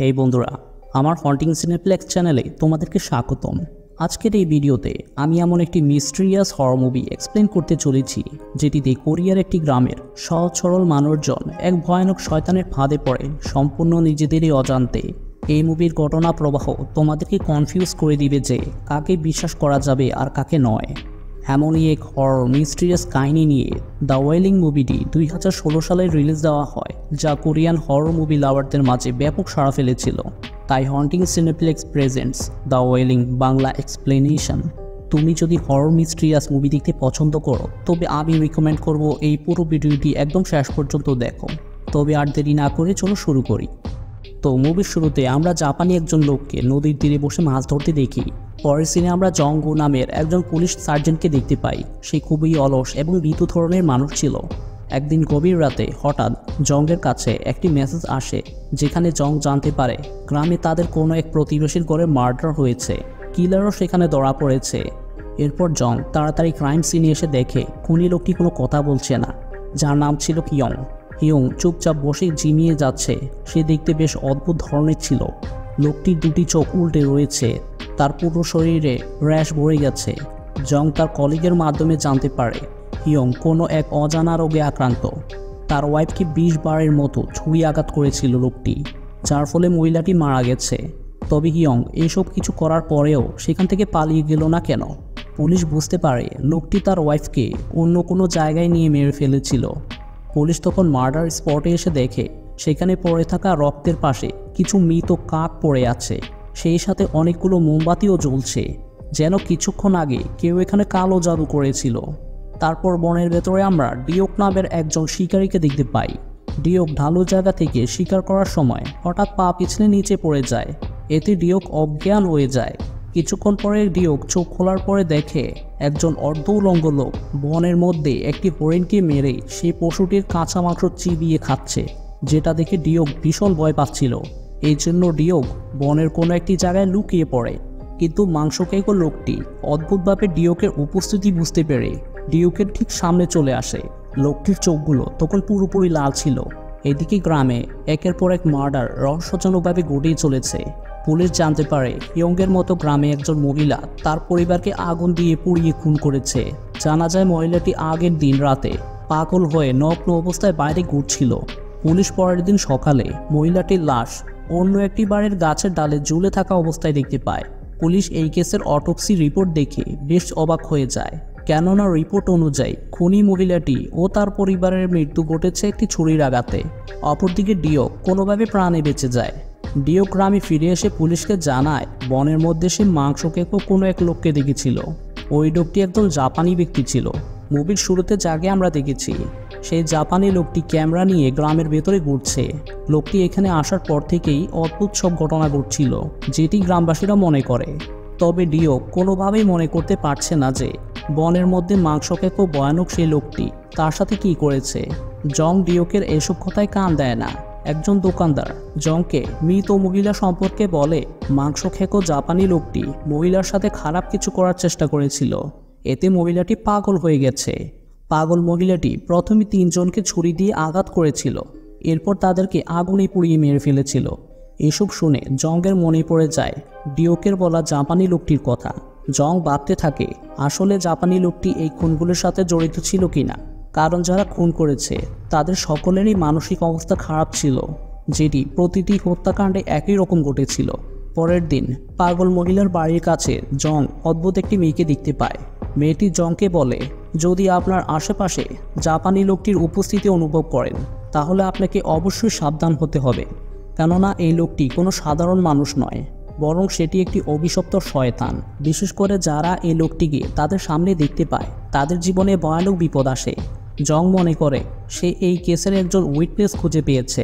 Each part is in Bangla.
এই বন্ধুরা, আমার হন্টিং সিনেপ্লেক্স চ্যানেলে তোমাদেরকে স্বাগতম। আজকের এই ভিডিওতে আমি এমন একটি মিস্ট্রিয়াস হরর মুভি এক্সপ্লেন করতে চলেছি, যেটিতে কোরিয়ার একটি গ্রামের সহজ সরল মানুষজন এক ভয়ানক শয়তানের ফাঁদে পড়ে সম্পূর্ণ নিজেদেরই অজান্তে। এই মুভির ঘটনা প্রবাহ তোমাদেরকে কনফিউজ করে দিবে যে কাকে বিশ্বাস করা যাবে আর কাকে নয়। এমনই এক হরর মিস্ট্রিয়াস কাহিনী নিয়ে দ্য ওয়েলিং মুভিটি 2016 সালে রিলিজ দেওয়া হয়, যা কোরিয়ান হরর মুভি লাভারদের মাঝে ব্যাপক সাড়া ফেলেছিল। তাই haunting cineplex presents the wailing Bangla explanation. তুমি যদি হরর মিস্ট্রিয়াস মুভি দেখতে পছন্দ করো, তবে আমি রিকমেন্ড করব এই পুরো ভিডিওটি একদম শেষ পর্যন্ত দেখো। তবে আর দেরি না করে চলো শুরু করি। তো মুভির শুরুতে আমরা জাপানি একজন লোককে নদীর তীরে বসে মাছ ধরতে দেখি। পরের সিনে আমরা জংগু নামের একজন পুলিশ সার্জেন্টকে দেখতে পাই। সে খুবই অলস এবং ভীতু ধরনের মানুষ ছিল। একদিন গভীর রাতে হঠাৎ জংয়ের কাছে একটি মেসেজ আসে, যেখানে জং জানতে পারে গ্রামে তাদের কোনো এক প্রতিবেশীর ঘরে মার্ডার হয়েছে। কিলারও সেখানে ধরা পড়েছে। এরপর জং তাড়াতাড়ি ক্রাইম সিনে এসে দেখে খুনি লোকটি কোনো কথা বলছে না, যার নাম ছিল হিয়ং। হিয়ং চুপচাপ বসে ঝিমিয়ে যাচ্ছে। সে দেখতে বেশ অদ্ভুত ধরনের ছিল। লোকটির দুটি চোখ উল্টে রয়েছে, তার পুরো শরীরে র্যাশ ভরে গেছে। জং তার কলিগের মাধ্যমে জানতে পারে হিয়ং কোনো এক অজানা রোগে আক্রান্ত। তার ওয়াইফকে 20 বারের মতো ছুরি আঘাত করেছিল লোকটি, যার ফলে মহিলাটি মারা গেছে। তবে হিয়ং এসব কিছু করার পরেও সেখান থেকে পালিয়ে গেল না কেন? পুলিশ বুঝতে পারে লোকটি তার ওয়াইফকে অন্য কোনো জায়গায় নিয়ে মেরে ফেলেছিল। পুলিশ তখন মার্ডার স্পটে এসে দেখে সেখানে পড়ে থাকা রক্তের পাশে কিছু মৃত কাক পড়ে আছে। সেই সাথে অনেকগুলো মোমবাতিও জ্বলছে, যেন কিছুক্ষণ আগে কেউ এখানে কালো জাদু করেছিল। তারপর বনের ভেতরে আমরা ডিওক নামের একজন শিকারীকে দেখতে পাই। ডিওক ঢালু জায়গা থেকে শিকার করার সময় হঠাৎ পা পিছলে নিচে পড়ে যায়। এতে ডিওক অজ্ঞান হয়ে যায়। কিছুক্ষণ পরে ডিওক চোখ খোলার পরে দেখে একজন অর্ধ উলঙ্গ লোক বনের মধ্যে একটি হরিণকে মেরে সেই পশুটির কাঁচা মাংস চিবিয়ে খাচ্ছে, যেটা দেখে ডিওক ভীষণ ভয় পাচ্ছিল। এই জন্য ডিওক বনের কোনো একটি জায়গায় লুকিয়ে পড়ে। কিন্তু মাংস খেকো লোকটি অদ্ভুতভাবে ডিওকের উপস্থিতি বুঝতে পেরে ডিওকের ঠিক সামনে চলে আসে। লোকটির চোখগুলো তখন পুরোপুরি লাল ছিল। এদিকে গ্রামে একের পর এক মার্ডার রহস্যজনকভাবে ঘটেই চলেছে। পুলিশ জানতে পারে ইয়ংয়ের মতো গ্রামে একজন মহিলা তার পরিবারকে আগুন দিয়ে পুড়িয়ে খুন করেছে। জানা যায় মহিলাটি আগের দিন রাতে পাগল হয়ে নগ্ন অবস্থায় বাইরে ঘুরছিল। পুলিশ পরের দিন সকালে মহিলাটির লাশ অন্য একটি বাড়ির গাছের ডালে ঝুলে থাকা অবস্থায় দেখতে পায়। পুলিশ এই কেসের অটোপসি রিপোর্ট দেখে বেশ অবাক হয়ে যায়, কেননা রিপোর্ট অনুযায়ী খুনি মহিলাটি ও তার পরিবারের মৃত্যু ঘটেছে একটি ছুরির আঘাতে। অপরদিকে ডিওক কোনোভাবে প্রাণে বেঁচে যায়। ডিওক গ্রামে ফিরে এসে পুলিশকে জানায় বনের মধ্যে সে মাংস খেকো কোনো এক লোককে দেখেছিল। ওই লোকটি একজন জাপানি ব্যক্তি ছিল। মুভির শুরুতে যাকে আমরা দেখেছি, সেই জাপানি লোকটি ক্যামেরা নিয়ে গ্রামের ভেতরে ঘুরছে। লোকটি এখানে আসার পর থেকেই অদ্ভুত সব ঘটনা ঘটছিল, যেটি গ্রামবাসীরা মনে করে। তবে ডিওক কোনোভাবেই মনে করতে পারছে না যে বনের মধ্যে মাংস খেকো ভয়ানক সেই লোকটি তার সাথে কি করেছে। জং ডিওকের এসব কথায় কান দেয় না। একজন দোকানদার জংকে মৃত মহিলা সম্পর্কে বলে মাংস খেকো জাপানি লোকটি মহিলার সাথে খারাপ কিছু করার চেষ্টা করেছিল। এতে মহিলাটি পাগল হয়ে গেছে। পাগল মহিলাটি প্রথমে 3 জনকে ছুরি দিয়ে আঘাত করেছিল, এরপর তাদেরকে আগুনে পুড়িয়ে মেরে ফেলেছিল। এসব শুনে জংয়ের মনে পড়ে যায় ডিওকের বলা জাপানি লোকটির কথা। জং ভাবতে থাকে আসলে জাপানি লোকটি এই খুনগুলোর সাথে জড়িত ছিল কিনা, কারণ যারা খুন করেছে তাদের সকলেরই মানসিক অবস্থা খারাপ ছিল, যেটি প্রতিটি হত্যাকাণ্ডে একই রকম ঘটেছিল। পরের দিন পাগল মহিলার বাড়ির কাছে জং অদ্ভুত একটি মেয়েকে দেখতে পায়। মেয়েটি জংকে বলে, যদি আপনার আশেপাশে জাপানি লোকটির উপস্থিতি অনুভব করেন, তাহলে আপনাকে অবশ্যই সাবধান হতে হবে, কেননা এই লোকটি কোনো সাধারণ মানুষ নয়, বরং সেটি একটি অভিশপ্ত শয়তান। বিশেষ করে যারা এই লোকটিকে তাদের সামনে দেখতে পায়, তাদের জীবনে ভয়ানক বিপদ আসে। জং মনে করে সে এই কেসের একজন উইটনেস খুঁজে পেয়েছে।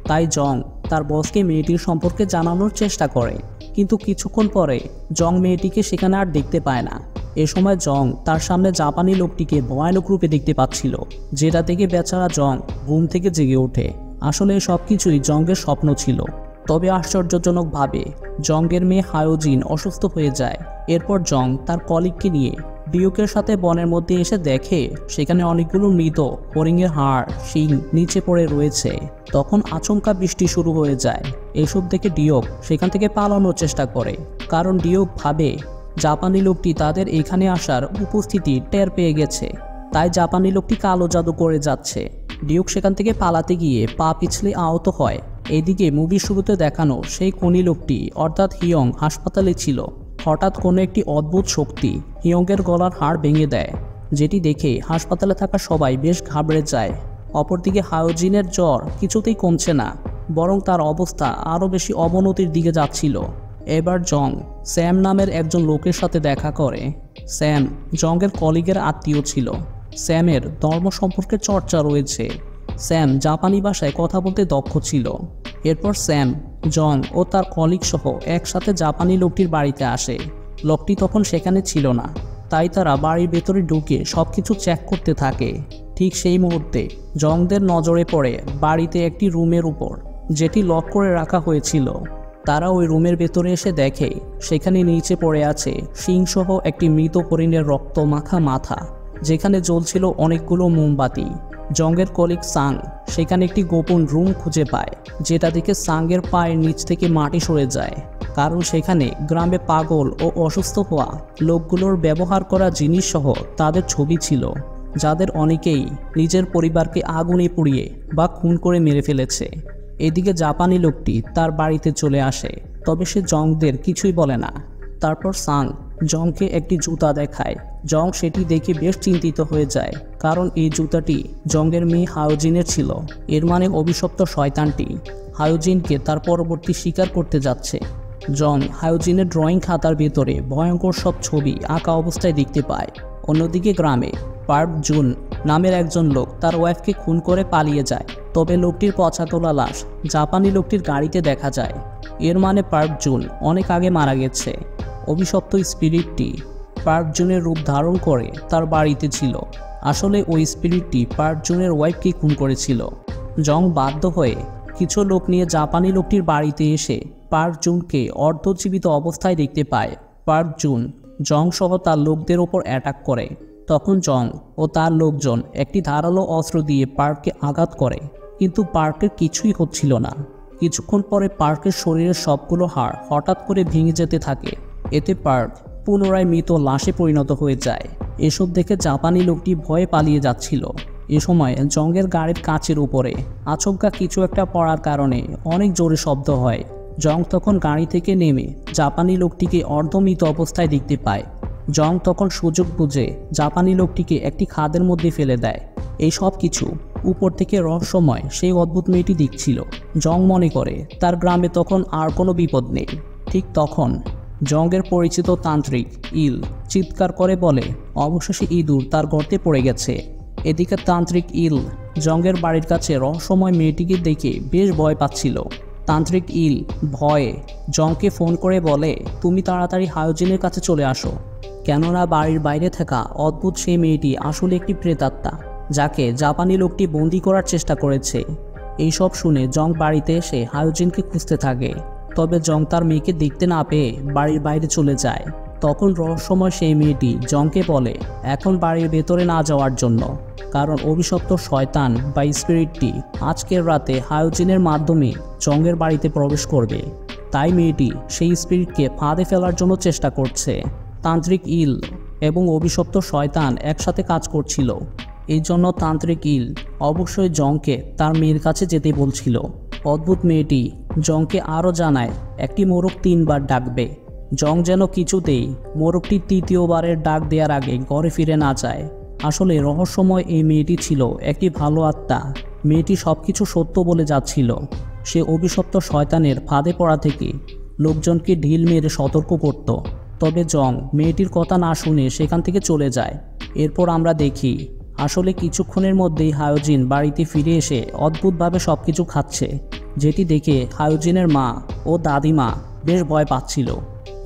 তাই জং তার বসকে মেয়েটির সম্পর্কে জানানোর চেষ্টা করে, কিন্তু কিছুক্ষণ পরে জং মেয়েটিকে সেখানে আর দেখতে পায় না। এ সময় জং তার সামনে জাপানি লোকটিকে ভয়ানক রূপে দেখতে পাচ্ছিল, যেটা থেকে বেচারা জং ঘুম থেকে জেগে ওঠে। আসলে সবকিছুই জংয়ের স্বপ্ন ছিল। তবে আশ্চর্যজনকভাবে জংয়ের মেয়ে হায়োজিন অসুস্থ হয়ে যায়। এরপর জং তার কলিগকে নিয়ে ডিউকের সাথে বনের মধ্যে এসে দেখে সেখানে অনেকগুলো মৃত হরিণের হাড় শিং নিচে পড়ে রয়েছে। তখন আচমকা বৃষ্টি শুরু হয়ে যায়। এসব দেখে ডিওক সেখান থেকে পালানোর চেষ্টা করে, কারণ ডিওক ভাবে জাপানি লোকটি তাদের এখানে আসার উপস্থিতি টের পেয়ে গেছে, তাই জাপানি লোকটি কালো জাদু করে যাচ্ছে। ডিওক সেখান থেকে পালাতে গিয়ে পা পিছলে আহত হয়। এদিকে মুভির শুরুতে দেখানো সেই খনি লোকটি অর্থাৎ হিয়ং হাসপাতালে ছিল। হঠাৎ কোনো একটি অদ্ভুত শক্তি হিয়ংয়ের গলার হাড় ভেঙে দেয়, যেটি দেখে হাসপাতালে থাকা সবাই বেশ ঘাবড়ে যায়। অপরদিকে হায়োজিনের জ্বর কিছুতেই কমছে না, বরং তার অবস্থা আরও বেশি অবনতির দিকে যাচ্ছিল। এবার জং স্যাম নামের একজন লোকের সাথে দেখা করে। স্যাম জংয়ের কলিগের আত্মীয় ছিল। স্যামের ধর্ম সম্পর্কে চর্চা রয়েছে। স্যাম জাপানি ভাষায় কথা বলতে দক্ষ ছিল। এরপর স্যাম, জং ও তার কলিগ সহ একসাথে জাপানি লোকটির বাড়িতে আসে। লোকটি তখন সেখানে ছিল না, তাই তারা বাড়ির ভেতরে ঢুকে সবকিছু চেক করতে থাকে। ঠিক সেই মুহূর্তে জংদের নজরে পড়ে বাড়িতে একটি রুমের উপর, যেটি লক করে রাখা হয়েছিল। তারা ওই রুমের ভেতরে এসে দেখে সেখানে নিচে পড়ে আছে শিংসহ একটি মৃত হরিণের রক্ত মাখা মাথা, যেখানে জ্বলছিল অনেকগুলো মোমবাতি। জংয়ের কলিগ সাং সেখানে একটি গোপন রুম খুঁজে পায়, যেটা দেখে সাংয়ের পায়ের নিচ থেকে মাটি সরে যায়, কারণ সেখানে গ্রামে পাগল ও অসুস্থ হওয়া লোকগুলোর ব্যবহার করা জিনিস সহ তাদের ছবি ছিল, যাদের অনেকেই নিজের পরিবারকে আগুনে পুড়িয়ে বা খুন করে মেরে ফেলেছে। এদিকে জাপানি লোকটি তার বাড়িতে চলে আসে, তবে সে জংদের কিছুই বলে না। তারপর সাং জংকে একটি জুতা দেখায়। জং সেটি দেখে বেশ চিন্তিত হয়ে যায়, কারণ এই জুতাটি জংয়ের মেয়ে হায়োজিনের ছিল। এর মানে অভিশপ্ত শয়তানটি হায়োজিনকে তার পরবর্তী শিকার করতে যাচ্ছে। জং হায়োজিনের ড্রয়িং খাতার ভেতরে ভয়ঙ্কর সব ছবি আঁকা অবস্থায় দেখতে পায়। অন্যদিকে গ্রামে পার্ক জুন নামের একজন লোক তার ওয়াইফকে খুন করে পালিয়ে যায়, তবে লোকটির পচা তোলা লাশ জাপানি লোকটির গাড়িতে দেখা যায়। এর মানে পার্ক জুন অনেক আগে মারা গেছে। অভিশপ্ত স্পিরিটটি পার্ক জুনের রূপ ধারণ করে তার বাড়িতে ছিল। আসলে ওই স্পিরিটটি পার্ক জুনের ওয়াইফকে খুন করেছিল। জং বাধ্য হয়ে কিছু লোক নিয়ে জাপানি লোকটির বাড়িতে এসে পার্ক জুনকে অর্ধজীবিত অবস্থায় দেখতে পায়। পার্ক জুন জং সহ তার লোকদের ওপর অ্যাটাক করে। তখন জং ও তার লোকজন একটি ধারালো অস্ত্র দিয়ে পার্ককে আঘাত করে, কিন্তু পার্কের কিছুই হচ্ছিল না। কিছুক্ষণ পরে পার্কের শরীরের সবগুলো হাড় হঠাৎ করে ভেঙে যেতে থাকে। এতে পার্ক পুনরায় মৃত লাশে পরিণত হয়ে যায়। এসব দেখে জাপানি লোকটি ভয়ে পালিয়ে যাচ্ছিল। এ সময় জংয়ের গাড়ির কাচের উপরে আচমকা কিছু একটা পড়ার কারণে অনেক জোরে শব্দ হয়। জং তখন গাড়ি থেকে নেমে জাপানি লোকটিকে অর্ধমৃত অবস্থায় দেখতে পায়। জং তখন সুযোগ বুঝে জাপানি লোকটিকে একটি খাদের মধ্যে ফেলে দেয়। এই সব কিছু উপর থেকে রহস্যময় সেই অদ্ভুত মেয়েটি দেখছিল। জং মনে করে তার গ্রামে তখন আর কোনো বিপদ নেই। ঠিক তখন জংয়ের পরিচিত তান্ত্রিক ইল চিৎকার করে বলে অবশেষে ইঁদুর তার গর্তে পড়ে গেছে। এদিকে তান্ত্রিক ইল জংয়ের বাড়ির কাছে রহস্যময় মেয়েটিকে দেখে বেশ ভয় পাচ্ছিল। তান্ত্রিক ইল ভয়ে জংকে ফোন করে বলে, তুমি তাড়াতাড়ি হায়োজিনের কাছে চলে আসো, কেননা বাড়ির বাইরে থাকা অদ্ভুত সেই মেয়েটি আসলে একটি প্রেতাত্মা, যাকে জাপানি লোকটি বন্দি করার চেষ্টা করেছে। এইসব শুনে জং বাড়িতে এসে হায়োজিনকে খুঁজতে থাকে, তবে জং তার মেয়েকে দেখতে না পেয়ে বাড়ির বাইরে চলে যায়। তখন রহস্যময় সেই মেয়েটি জংকে বলে এখন বাড়ির ভেতরে না যাওয়ার জন্য, কারণ অভিশপ্ত শয়তান বা স্পিরিটটি আজকের রাতে হায়োজিনের মাধ্যমে জংয়ের বাড়িতে প্রবেশ করবে। তাই মেয়েটি সেই স্পিরিটকে ফাঁদে ফেলার জন্য চেষ্টা করছে। তান্ত্রিক ইল এবং অভিশপ্ত শয়তান একসাথে কাজ করছিল। এই জন্য তান্ত্রিক ইল অবশ্যই জংকে তার মেয়ের কাছে যেতে বলছিল। অদ্ভুত মেয়েটি জংকে আরও জানায় একটি মোরগ 3 বার ডাকবে। জং যেন কিছুতেই মোরগটি 3য়-বারের ডাক দেওয়ার আগে ঘরে ফিরে না যায়। আসলে রহস্যময় এই মেয়েটি ছিল একটি ভালো আত্মা। মেয়েটি সবকিছু সত্য বলে যাচ্ছিল। সে অভিশপ্ত শয়তানের ফাঁদে পড়া থেকে লোকজনকে ঢিল মেরে সতর্ক করত। তবে জং মেয়েটির কথা না শুনে সেখান থেকে চলে যায়। এরপর আমরা দেখি আসলে কিছুক্ষণের মধ্যেই হায়োজিন বাড়িতে ফিরে এসে অদ্ভুতভাবে সবকিছু খাচ্ছে, যেটি দেখে হায়োজিনের মা ও দাদিমা বেশ ভয় পাচ্ছিল।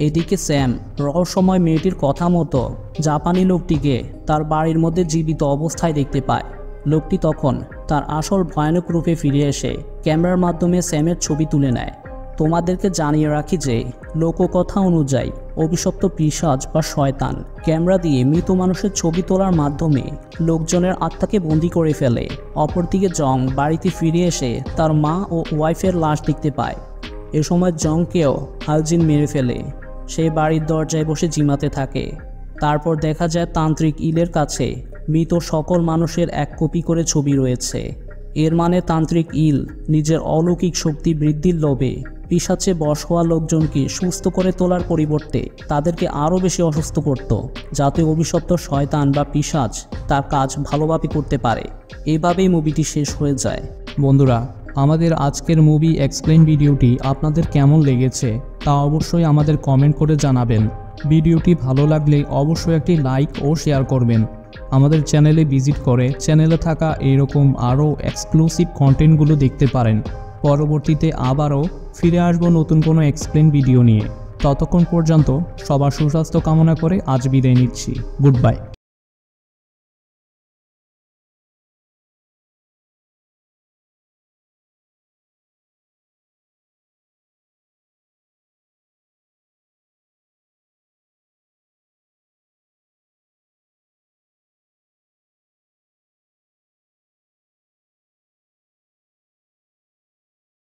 এদিকে স্যাম রহস্যময় মেয়েটির কথা মতো জাপানি লোকটিকে তার বাড়ির মধ্যে জীবিত অবস্থায় দেখতে পায়। লোকটি তখন তার আসল ভয়ানক রূপে ফিরে এসে ক্যামেরার মাধ্যমে স্যামের ছবি তুলে নেয়। তোমাদেরকে জানিয়ে রাখি যে লোককথা অনুযায়ী অভিশপ্ত পিশাচ বা শয়তান ক্যামেরা দিয়ে মৃত মানুষের ছবি তোলার মাধ্যমে লোকজনের আত্মাকে বন্দি করে ফেলে। অপরদিকে জং বাড়িতে ফিরে এসে তার মা ও ওয়াইফের লাশ দেখতে পায়। এ সময় জংকেও আলজিন মেরে ফেলে। সে বাড়ির দরজায় বসে জিমাতে থাকে। তারপর দেখা যায় তান্ত্রিক ইলের কাছে মৃত সকল মানুষের এক কপি করে ছবি রয়েছে। এর মানে তান্ত্রিক ইল নিজের অলৌকিক শক্তি বৃদ্ধির লোভে পিশাচে বশ হওয়া লোকজনকে সুস্থ করে তোলার পরিবর্তে তাদেরকে আরও বেশি অসুস্থ করত, যাতে অভিশপ্ত শয়তান বা পিশাচ তার কাজ ভালোভাবে করতে পারে। এভাবেই মুভিটি শেষ হয়ে যায়। বন্ধুরা, আমাদের আজকের মুভি এক্সপ্লেইন ভিডিওটি আপনাদের কেমন লেগেছে তা অবশ্যই আমাদের কমেন্ট করে জানাবেন। ভিডিওটি ভালো লাগলে অবশ্যই একটি লাইক ও শেয়ার করবেন। আমাদের চ্যানেলে ভিজিট করে চ্যানেলে থাকা এইরকম আরও এক্সক্লুসিভ কন্টেন্টগুলো দেখতে পারেন। পরবর্তীতে আবারও ফিরে আসবো নতুন কোনো এক্সপ্লেইন ভিডিও নিয়ে। ততক্ষণ পর্যন্ত সবার সুস্বাস্থ্য কামনা করে আজ বিদায় নিচ্ছি। Good bye.